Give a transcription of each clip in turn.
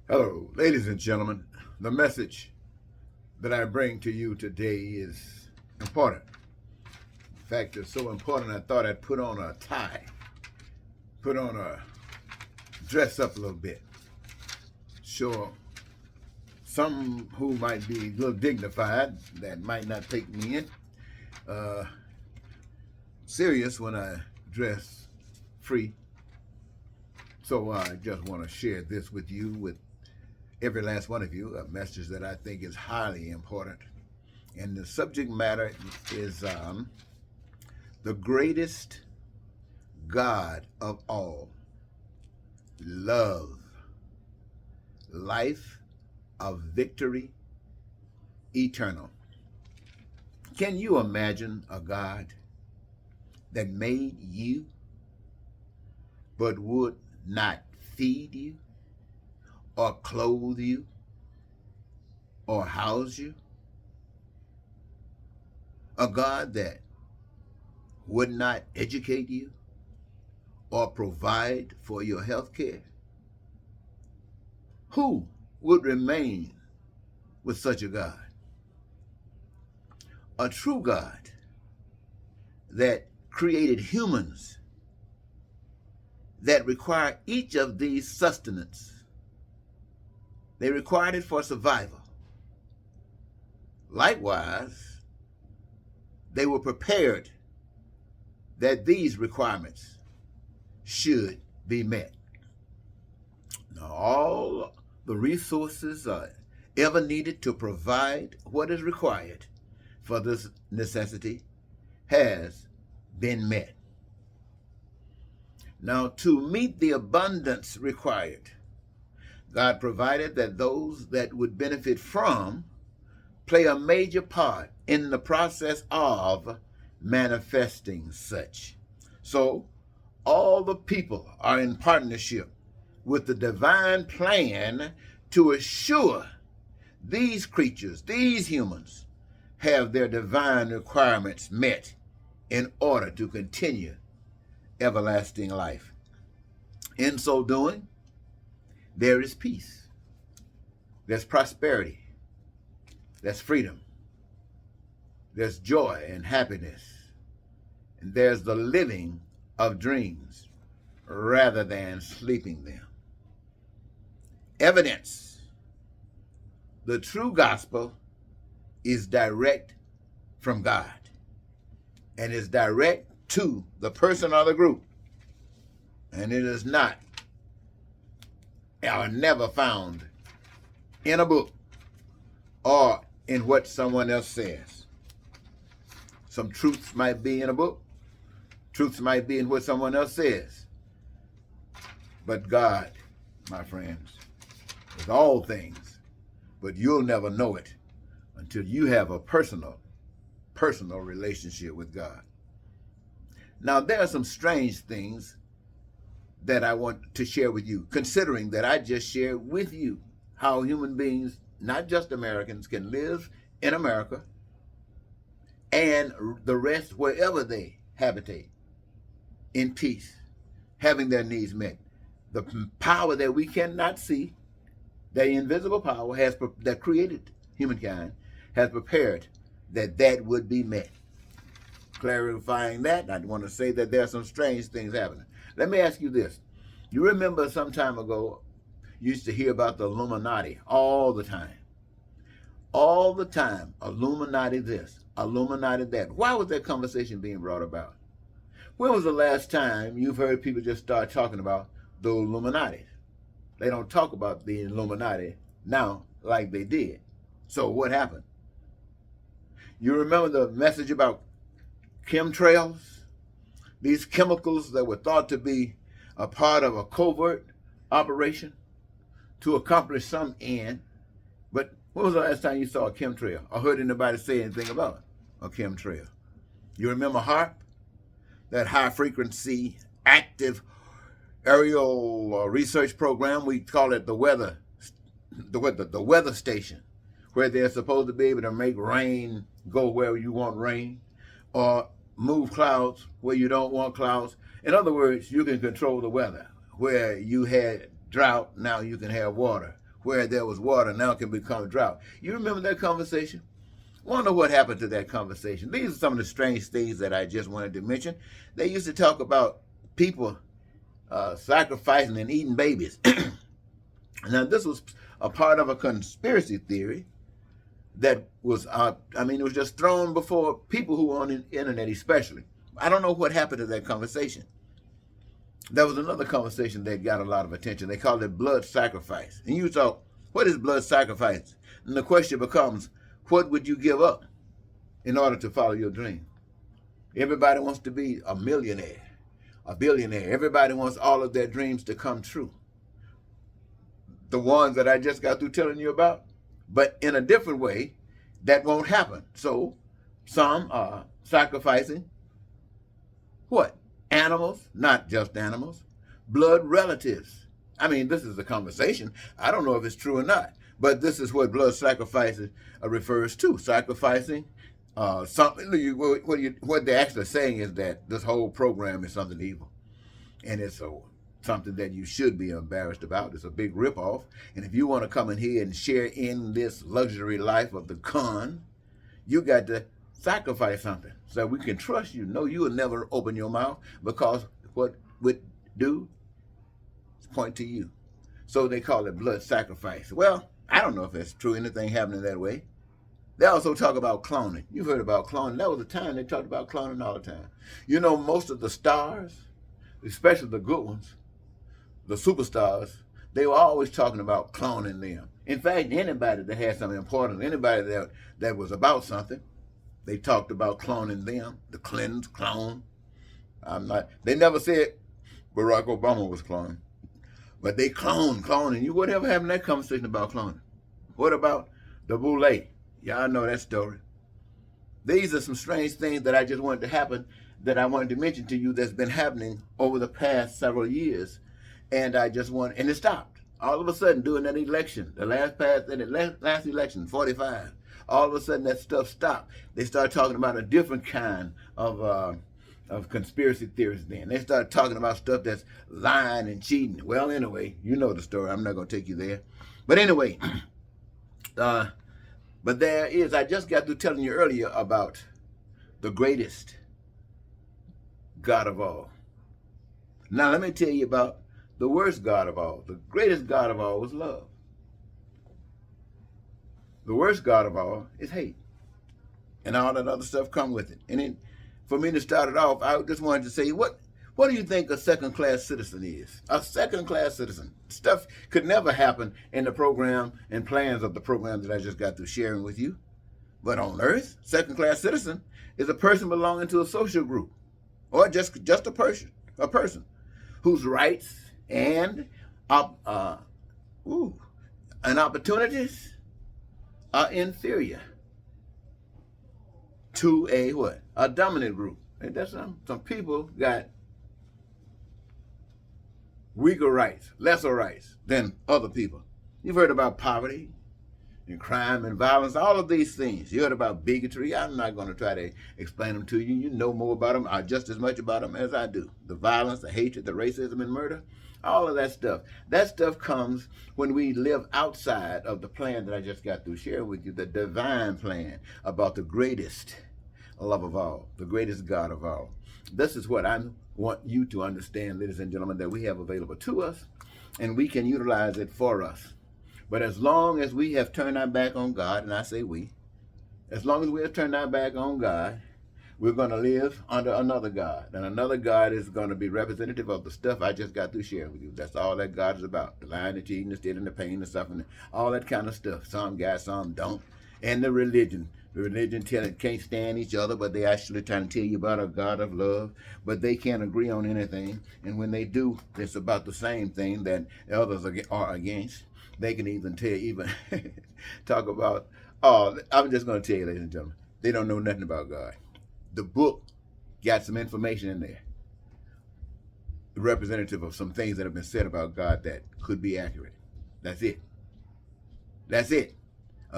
Hello, ladies and gentlemen. The message that I bring to you today is important. In fact, it's so important I thought I'd put on a tie, dress up a little bit. Sure, some who might be a little dignified that might not take me in serious when I dress free. So I just want to share this with you, with every last one of you, a message that I think is highly important. And the subject matter is the greatest God of all, love, life of victory, eternal. Can you imagine a God that made you but would not feed you or clothe you or house you? A God that would not educate you or provide for your health care? Who would remain with such a God? A true God that created humans that require each of these sustenance. They required it for survival. Likewise, they were prepared that these requirements should be met. Now, all the resources are ever needed to provide what is required for this necessity has been met. Now, to meet the abundance required, God provided that those that would benefit from play a major part in the process of manifesting such. So, all the people are in partnership with the divine plan to assure these creatures, these humans, have their divine requirements met in order to continue everlasting life. In so doing, there is peace, there's prosperity, there's freedom, there's joy and happiness, and there's the living of dreams rather than sleeping them. Evidence. The true gospel is direct from God and is direct to the person or the group. And it is not or never found in a book or in what someone else says. Some truths might be in a book, truths might be in what someone else says. But God, my friends, is all things, but you'll never know it until you have a personal relationship with God. Now, there are some strange things that I want to share with you, considering that I just shared with you how human beings, not just Americans, can live in America and the rest wherever they habitate in peace, having their needs met. The power that we cannot see, the invisible power that created humankind, has prepared that would be met. Clarifying that, I want to say that there are some strange things happening. Let me ask you this. You remember some time ago, you used to hear about the Illuminati all the time. All the time, Illuminati this, Illuminati that. Why was that conversation being brought about? When was the last time you've heard people just start talking about the Illuminati? They don't talk about the Illuminati now like they did. So what happened? You remember the message about chemtrails? These chemicals that were thought to be a part of a covert operation to accomplish some end. But when was the last time you saw a chemtrail or heard anybody say anything about a chemtrail? You remember HAARP? That high frequency active aerial research program. We call it the weather station, where they're supposed to be able to make rain go where you want rain, or move clouds where you don't want clouds. In other words, you can control the weather. Where you had drought, now you can have water. where there was water now can become drought. You remember that conversation? Wonder what happened to that conversation. These are some of the strange things that I just wanted to mention. They used to talk about people sacrificing and eating babies. Now, this was a part of a conspiracy theory that was, it was just thrown before people who were on the internet especially. I don't know what happened to that conversation. There was another conversation that got a lot of attention. They called it blood sacrifice. And you thought, what is blood sacrifice? And the question becomes, what would you give up in order to follow your dream? Everybody wants to be a millionaire, a billionaire. Everybody wants all of their dreams to come true. The ones that I just got through telling you about, but in a different way, that won't happen. So some are sacrificing what? Animals, not just animals, blood relatives. I mean, this is a conversation. I don't know if it's true or not, but this is what blood sacrifice refers to. Sacrificing something. What they're actually saying is that this whole program is something evil, and it's something that you should be embarrassed about. It's a big ripoff. And if you want to come in here and share in this luxury life of the con, you got to sacrifice something so we can trust you. No, you will never open your mouth, because what would do is point to you. So they call it blood sacrifice. Well, I don't know if it's true, anything happening that way. They also talk about cloning. You've heard about cloning. That was a time they talked about cloning all the time. You know, most of the stars, especially the good ones, the superstars, they were always talking about cloning them. In fact, anybody that had something important, anybody that was about something, they talked about cloning them. The Clintons clone. They never said Barack Obama was cloned, but they cloning. You would ever have that conversation about cloning? What about the Boule? Y'all know that story. These are some strange things that I just wanted to happen, that I wanted to mention to you, that's been happening over the past several years. And I just want, and it stopped. All of a sudden, during that election, the last election, 45, all of a sudden that stuff stopped. They started talking about a different kind of conspiracy theories then. They started talking about stuff that's lying and cheating. Well, anyway, you know the story. I'm not going to take you there. But anyway, but there is, I just got through telling you earlier about the greatest God of all. Now, let me tell you about the worst God of all. The greatest God of all was love. The worst God of all is hate. And all that other stuff come with it. And then, for me to start it off, I just wanted to say, what do you think a second-class citizen is? A second-class citizen. Stuff could never happen in the program and plans of the program that I just got through sharing with you. But on earth, second-class citizen is a person belonging to a social group, or just a person whose rights and opportunities are inferior to a dominant group. And that's some people got weaker rights, lesser rights than other people. You've heard about poverty and crime and violence, all of these things. You heard about bigotry. I'm not going to try to explain them to you. You know more about them, or just as much about them as I do. The violence, the hatred, the racism, and murder, all of that stuff. That stuff comes when we live outside of the plan that I just got through sharing with you, the divine plan about the greatest love of all, the greatest God of all. This is what I want you to understand, ladies and gentlemen, that we have available to us, and we can utilize it for us. But as long as we have turned our back on God, and I say we, as long as we have turned our back on God, we're going to live under another God. And another God is going to be representative of the stuff I just got through sharing with you. That's all that God is about. The lying, the cheating, the stealing, the pain, the suffering, all that kind of stuff. Some got, some don't. And the religion. The religion can't stand each other, but they actually trying to tell you about a God of love, but they can't agree on anything. And when they do, it's about the same thing that others are against. They can even talk about, I'm just going to tell you, ladies and gentlemen, they don't know nothing about God. The book got some information in there, representative of some things that have been said about God that could be accurate. That's it. That's it.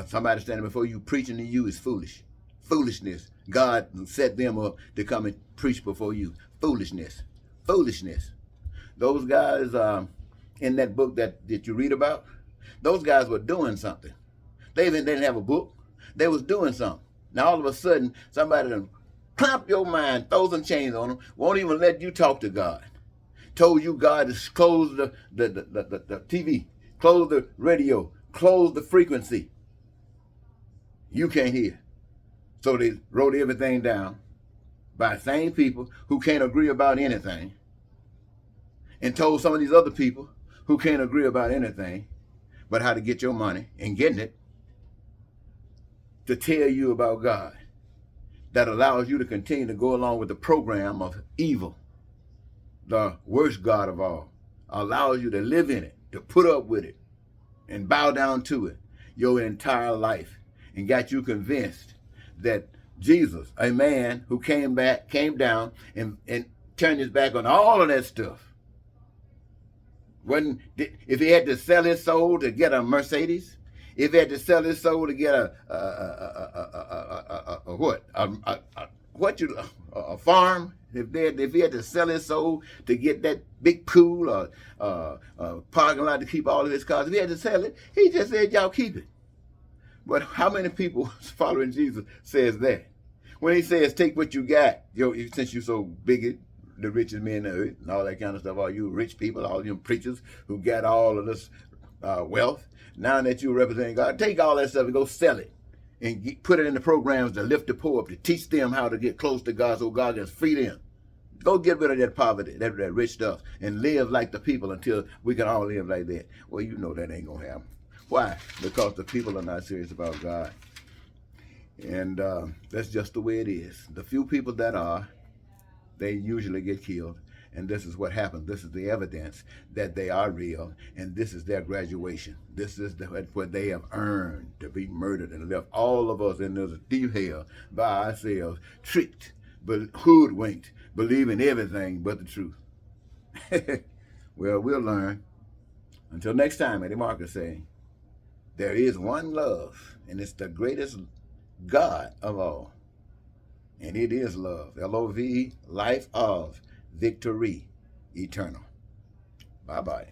Somebody standing before you preaching to you is foolish. Foolishness. God set them up to come and preach before you. Foolishness. Foolishness. Those guys in that book that you read about, Those guys were doing something. They didn't have a book. They was doing something. Now all of a sudden, somebody done clamp your mind, throw some chains on them, won't even let you talk to God. Told you God to close the TV, close the radio, close the frequency. You can't hear. So they wrote everything down by same people who can't agree about anything, and told some of these other people who can't agree about anything but how to get your money and getting it to tell you about God, that allows you to continue to go along with the program of evil, the worst God of all, allows you to live in it, to put up with it, and bow down to it your entire life, and got you convinced that Jesus, a man who came down and turned his back on all of that stuff. If he had to sell his soul to get a Mercedes, if he had to sell his soul to get a farm, if he had to sell his soul to get that big pool or parking lot to keep all of his cars, if he had to sell it, he just said, y'all keep it. But how many people following Jesus says that? When he says, take what you got, since you're so big, the richest men in the earth, and all that kind of stuff, all you rich people, all you preachers who got all of this wealth, now that you're representing God, take all that stuff and go sell it and put it in the programs to lift the poor up, to teach them how to get close to God so God can free them. Go get rid of that poverty, that rich stuff, and live like the people until we can all live like that. Well, you know that ain't going to happen. Why? Because the people are not serious about God. And that's just the way it is. The few people that are, they usually get killed. And this is what happens. This is the evidence that they are real. And this is their graduation. This is what they have earned, to be murdered and left all of us in this deep hell by ourselves, tricked, but hoodwinked, believing everything but the truth. Well, we'll learn. Until next time, Eddie Marcus saying, there is one love, and it's the greatest God of all. And it is love. L-O-V, life of victory eternal. Bye-bye.